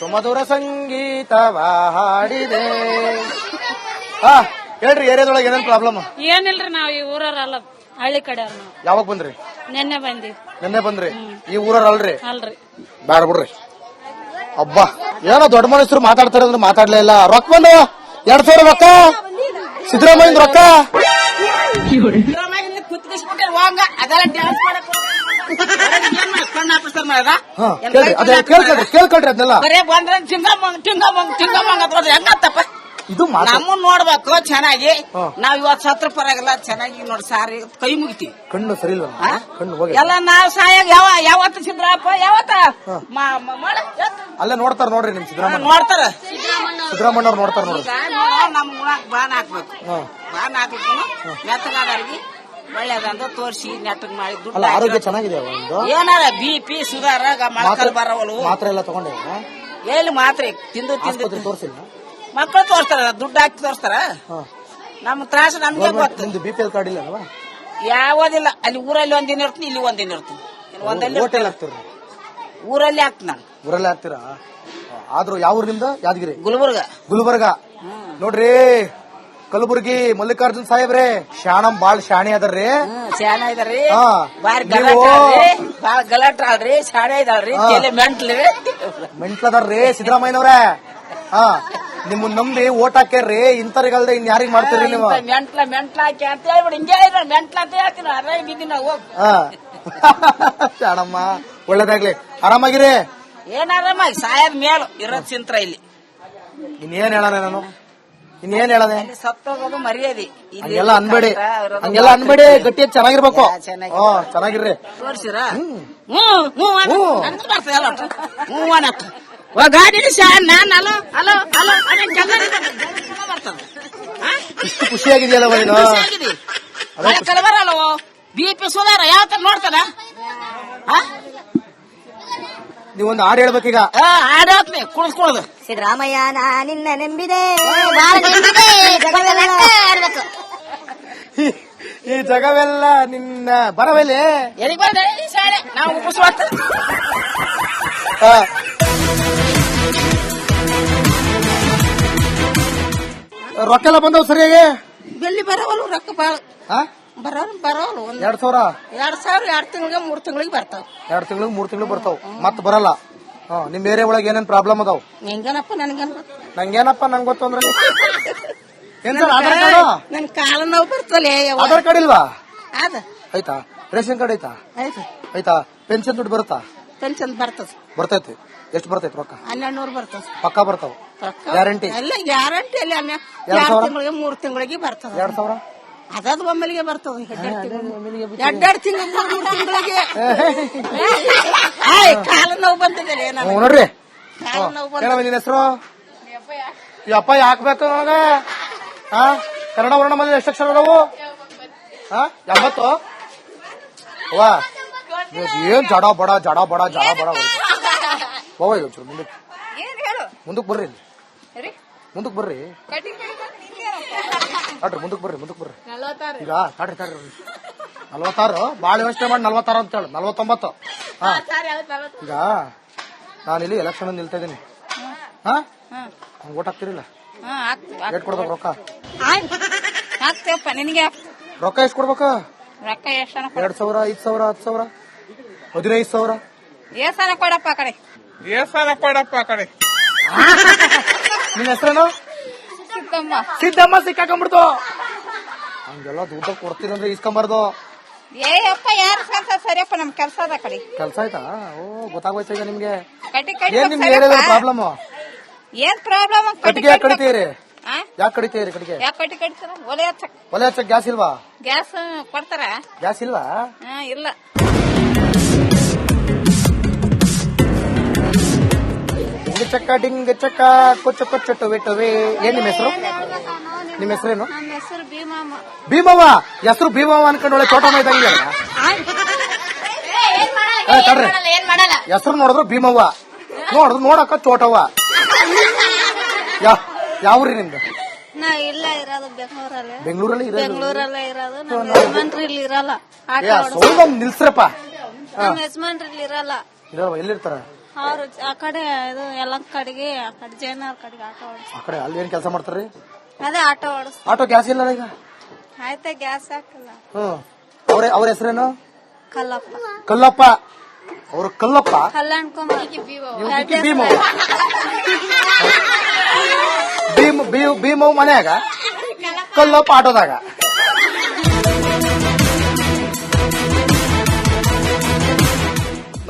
ಸುಮಧುರ ಸಂಗೀತವ ಹಾಡಿದೆ. ಹೇಳ್ರಿ, ಏರಿಯಾದೊಳಗೆ ಏನೇನ್ ಪ್ರಾಬ್ಲಮ್? ಏನಿಲ್ರಿ, ನಾವ್ ಈ ಊರಲ್ಲ, ಹಳ್ಳಿ ಕಡೆ. ಯಾವಾಗ ಬಂದ್ರಿ? ನೆನ್ನೆ ಬಂದಿವಿ. ನೆನ್ನೆ ಬಂದ್ರಿ? ಈ ಊರವ್ರ ಅಲ್ರಿ? ಅಲ್ರಿ. ಬ್ಯಾಡ ಬಿಡ್ರಿ. ಅಬ್ಬಾ, ಏನೋ ದೊಡ್ಡ ಮನುಷ್ಯರು ಮಾತಾಡ್ತಾರ ಅಂದ್ರೆ ಮಾತಾಡ್ಲೇ ಇಲ್ಲ. ರೊಕ್ಕ ಬಂದವ 2,000 ರೊಕ್ಕ. ಸಿದ್ದರಾಮಯ್ಯ ರೊಕ್ಕ. ಕೇಳ್ಕೊಳ್ರಿ ಅದನ್ನೆಲ್ಲ. ಇದು ನಮ್ಮನ್ ನೋಡ್ಬೇಕು ಚೆನ್ನಾಗಿ. ನಾವ್ ಇವತ್ತು ಸತ್ರ ಪರವಾಗಿಲ್ಲ, ಚೆನ್ನಾಗಿ ನೋಡಿ ಸಾರಿ ಕೈ ಮುಗಿತೀವಿ. ಕಣ್ಣು ಸರಿ ಇಲ್ಲ, ಕಣ್ಣು ಹೋಗಿ ಎಲ್ಲ ನಾವ್ ಸಾಯಾಗ ಯಾವತ್ತ ಸಿದ್ರಪ್ಪ ಯಾವತ್ತ ಅಲ್ಲೇ ನೋಡ್ತಾರ ನೋಡ್ರಿ. ನಿಮ್ ಸಿದ್ದರಾಮಯ್ಯ ನೋಡ್ತಾರ, ಸಿದ್ದರಾಮಯ್ಯ ಅವ್ರು ನೋಡ್ತಾರ ನೋಡಿ. ನಮ್ ಗುಣಕ್ ಬಾನ್ ಹಾಕ್ಬೇಕು. ಬಾನ್ ಹಾಕ್ಬೇಕು ಮೆತ್ತಗಾದವ್ರಿಗೆ ಒಳ್ಳೇದಂತ ತೋರಿಸಿ ನೆಟ್ಟಗ್ ಮಾಡಿ ದುಡ್ಡು. ಆರೋಗ್ಯ ಚೆನ್ನಾಗಿದೆ. ಏನಾರ BP ಸುಧಾರ ಮಕ್ಕಳು ಬರವಲು ಮಾತ್ರ ಎಲ್ಲ ತಗೊಂಡೆ ಎಲ್ಲಿ ಮಾತ್ರೆ ತಿಂದು ತೋರಿಸಿಲ್ಲ. ಮಕ್ಕಳು ತೋರಿಸ್ತಾರ, ದುಡ್ಡು ಹಾಕಿ ತೋರಿಸ್ತಾರ. ನಮ್ ತ್ರಾಸ ನಮ್ಗೆ ಗೊತ್ತು. BPL ಕಾರ್ಡ್ ಇಲ್ಲ ಅಲ್ವಾ? ಯಾವದಿಲ್ಲ. ಅಲ್ಲಿ ಊರಲ್ಲಿ ಒಂದಿನ ಇರ್ತೀನಿ, ಇಲ್ಲಿ ಒಂದಿನ ಇರ್ತೀನಿ. ಒಂದಲ್ಲಿ ಊರಲ್ಲಿ ಹಾಕ್ತೀನಿ ನಾನು. ಊರಲ್ಲಿ ಹಾಕ್ತೀರಾ? ಆದ್ರೂ ಯಾವ ಊರ್ ನಿಮ್ದು? ಯಾದಗಿರಿ, ಗುಲ್ಬರ್ಗ. ನೋಡ್ರಿ, ಕಲಬುರ್ಗಿ ಮಲ್ಲಿಕಾರ್ಜುನ್ ಸಾಹೇಬ್ರೆ ಬಾಳ್ ಶಾಣೆ ಅದರ್ರಿ. ಶಾಣೆ ಇದಾರ್ರಿ, ಬಾರಿ ಬಾಳ ಗಲಾಟ ಆಡ್ರಿ, ಶಾಣೆ ಇದಾಳ್ರಿ, ಮೆಂಟ್ಲದಾರ್ರಿ ಸಿದ್ದರಾಮಯ್ಯನವ್ರೆ. ನಿಮ್ ನಂಬಿ ಓಟ್ ಹಾಕ್ಯಾರ್ರಿ. ಇಂತರಿಗಲ್ದೆ ಇನ್ ಯಾರಿಗ್ ಮಾಡ್ತೀರಿ ನೀವು? ಮೆಂಟ್ಲ ಹಾಕಿ ಅಂತ ಹೇಳ್ಬಿಡಿ. ಹಿಂಗೆ ಮೆಂಟ್ಲ ಅಂತ ಹೇಳ್ತೀನಿ. ಅದೇ ಬಿದ್ದಿನ ಹೋಗ್ ಶಾಣಮ್ಮ, ಒಳ್ಳೇದಾಗ್ಲಿ. ಆರಾಮಾಗಿರಿ. ಏನ್ ಆರಾಮಾಗಿ ಸಾಯದ್ ಮೇಲು ಇರೋದ್ ಚಿಂತ್ರ. ಇಲ್ಲಿ ಇನ್ನೇನ್ ಹೇಳನೆ ನಾನು? ಇನ್ನೇನ್ ಹೇಳದೆ? ಸತ್ತೋಗೋದು ಮರ್ಯಾದೆ. ಹಂಗೆಲ್ಲ ಅನ್ಬೇಡಿ, ಹಂಗೆಲ್ಲ ಅನ್ಬೇಡಿ. ಗಟ್ಟಿಯಾಗಿ ಚೆನ್ನಾಗಿರ್ಬೇಕು. ಚೆನ್ನಾಗಿರ್ರಿ. ತೋರ್ಸಿರ ಗಾಡಿ ನಾನು ಅಲೋ ಅಲೋ ಅಲೋ ಇಷ್ಟು ಖುಷಿಯಾಗಿದೆಯಲ್ಲ ಕಲಬರಲ್ಲವೋ. BP ಸುಧಾರ ಯಾವ ತರ ನೋಡ್ತಾನ? ನೀವೊಂದು ಹಾಡು ಹೇಳ್ಬೇಕೀಗ. ಹಾಡಾತ್ನೆ ಕುಣಿಸ್ಕೊಳ್ಳೋದು. ಸಿದ್ದರಾಮಯ್ಯ ನಾ ನಿನ್ನ ನಂಬಿದೆ, ಈ ಜಗವೆಲ್ಲ ನಿನ್ನ ಬರವೆಲೆ. ಎಲ್ಲಿಗೆ ಬಂದೆ ಈ ಶಾಲೆ? ನಾವು ಉಪಸ್ವಾತ ರೊಕ್ಕ ಎಲ್ಲ ಬಂದವ್ ಸರಿಯಾಗಿ? ಬೆಲ್ಲಿ ಬರವಲ್ಲು ರೊಕ್ಕ ಬಾಳ ಬರೋಲ್ಲ. 2,000 2 ತಿಂಗಳಿಗೆ 3 ತಿಂಗಳಿಗೆ ಬರ್ತಾವ. 2 ತಿಂಗಳಿಗೆ 3 ತಿಂಗಳಿಗೆ ಬರ್ತಾವ, ಮತ್ ಬರಲ್ಲ. ನಿಮ್ ಏರಿಯಾ ಒಳಗೆ ಏನೇನ್ ಪ್ರಾಬ್ಲಮ್ ಅದಾವ್? ಹೆಂಗೇನಪ್ಪ ನಂಗೇನಪ್ಪ ನಂಗ್ ಗೊತ್ತು ಅಂದ್ರೆ ನನ್ ಕಾಲ ನೋವು ಬರ್ತಲ್ಲ. ಆಧಾರ್ ಕಾರ್ಡ್ ಇಲ್ವಾ? ಅದ ಆಯ್ತಾ? ರೇಷನ್ ಕಾರ್ಡ್ ಐತಾ? ಆಯ್ತಾ? ಪೆನ್ಷನ್ ದುಡ್ಡು ಬರುತ್ತಾ? ಪೆನ್ಷನ್ ಬರ್ತೈತಿ. ಎಷ್ಟು ಬರ್ತೈತಿ ರೊಕ್ಕ? 1200 ಬರ್ತಾವ. ಪಕ್ಕ ಬರ್ತಾವ? ಗ್ಯಾರಂಟಿ? ಎಲ್ಲ ಗ್ಯಾರಂಟಿ ಅಲ್ಲಿ 2 ತಿಂಗಳಿಗೆ 3 ತಿಂಗಳಿಗೆ ಬರ್ತದ. 2,000 ಅದಾದ ಒಮ್ಮೆಲಿಗೆ ಬರ್ತದ. 2 ತಿಂಗಳಿಗೆ ಕಾಲ ನೋವು ಬಂದಿದೆ ನೋಡ್ರಿ. ನಿನ್ನ ಹೆಸರು? ಈ ಅಪ್ಪ ಹಾಕ್ಬೇಕು ನನಗೆ. ಕನ್ನಡ ವರ್ಣಮಲ್ಲಿ ಎಷ್ಟು ಅಕ್ಷರ ಅದಾವು? 80. ವಾ, ಏನ್ ಜಡ ಬಡ ಹೋಗ ಮುಂದಕ್ ಬರ್ರಿ. ಮುಂದಕ್ ಬರ್ರಿ. ಮುಂದಕ್ ಬರ್ರಿ. ಈಗ ತಾಡ್ರಿ 46 ಬಾಳ ಯೋಚನೆ ಮಾಡಿ 46 ಅಂತ ಹೇಳಿ 49. ಈಗ ನಾನಿಲ್ಲಿ ಎಲೆಕ್ಷನ್ ನಿಲ್ತಾ ಇದೀನಿ. ಓಟ್ ಹಾಕ್ತಿರಿಲ್ಲ? ಏಟ್ ಕೊಡ್ಬೇಕು ರೊಕ್ಕ? ಹಾಕ್ತೇವಪ್ಪ ನಿನಗೆ. ರೊಕ್ಕ ಎಷ್ಟು ಕೊಡ್ಬೇಕು? ರೊಕ್ಕ ಎಷ್ಟು? 2,000, 5,000, 10,000, 15,000. ಏಸಾನ ಕೊಡಪ್ಪ ಆ ಕಡೆ. ನಿನ್ನ ಹೆಸರೇನು? ಸಿದ್ದಮ್ಮ. ಸಿಕ್ಕಾಕೊಂಡ್ಬಿಡ್ತು. ಹಂಗೆಲ್ಲ ದುಡ್ಡ ಕೊಡ್ತೀರಂದ್ರೆ ಇಸ್ಕೊಂಬಾರ್ದು. ಅಪ್ಪ ಯಾರು ಕೆಲಸ ಸರಿಯಪ್ಪ, ನಮ್ ಕೆಲಸ ಅದ ಕಡೆ. ಕೆಲಸ ಆಯ್ತಾ? ಗೊತ್ತಾಗೋಯ್ತು ಈಗ ನಿಮ್ಗೆ. ಏನ್ ನಿಮ್ಗೆ ಪ್ರಾಬ್ಲಮ್? ಏನ್ ಪ್ರಾಬ್ಲಮ್? ಕಟ್ಟಿಗೆ ಯಾಕೆ ಕಡಿತೀರಿ? ಯಾಕೆ ಕಡಿತೀರಿ ಕಟ್ಟಿಗೆ? ಕಟ್ಟಿ ಕಡಿತಾರ? ಒಲೆ ಹಚ್ಚಕ್ ಗ್ಯಾಸ್ ಇಲ್ವಾ? ಗ್ಯಾಸ್ ಕೊಡ್ತಾರ? ಗ್ಯಾಸ್ ಇಲ್ವಾ? ಇಲ್ಲ. ಡಿಂಗ ಚಕ್ಕ ಕೊಚ್ಚು ಬಿಟ್ಟವೆ. ಏನ್ ನಿಮ್ಮ ಹೆಸರು? ನಿಮ್ಮ ಹೆಸರೇನು? ಭೀಮವ್ವ. ಹೆಸರು ಭೀಮವ್ವ ಅನ್ಕೊಂಡು ಒಳ್ಳೆ ಚೋಟಮ್ಮ ಇದ್ದಂಗೆ. ಹೆಸರು ನೋಡಿದ್ರು ಭೀಮವ್ವ, ನೋಡಕ್ಕ ಚೋಟವ್ವ. ಯಾವ್ರಿ ನಿಮ್ದು? ನಾ ಇಲ್ಲ ಇರೋದು ಬೆಂಗಳೂರಲ್ಲಿ ಇರೋದು ಇರಲ್ಲ. ನಿಲ್ಸ್ರಪ್ಪ. ಯಜಮಾನ್ರಿ ಇರಲ್ಲ. ಎಲ್ಲಿರ್ತಾರ? ಅವ್ರು ಆ ಕಡೆ ಇದು ಎಲ್ಲ ಕಡೆಗೆ ಆ ಕಡೆ ಜೈನವ್ರ ಕಡೆಗೆ ಆಟೋ ಓಡಿಸ್ ಆ ಕಡೆ ಅಲ್ಲಿ ಏನ್ ಕೆಲಸ ಮಾಡ್ತಾರ್ರಿ? ಅದೇ ಆಟೋ ಓಡಿಸ್ ಆಟೋ ಗ್ಯಾಸ್ ಇಲ್ಲ ಈಗ. ಆಯ್ತಾ ಗ್ಯಾಸ್ ಹಾಕಲ್ಲ. ಅವ್ರ ಹೆಸರೇನು? ಕಲ್ಲಪ್ಪ ಕಲ್ಲಪ್ಪ. ಅವ್ರು ಕಲ್ಲಪ್ಪ. ಕಲ್ಯಾಣ್ಕುಮಾರ್ ಭೀಮವ್ ಮನ್ಯಾಗ ಕಲ್ಲಪ್ಪ ಆಟೋದಾಗ.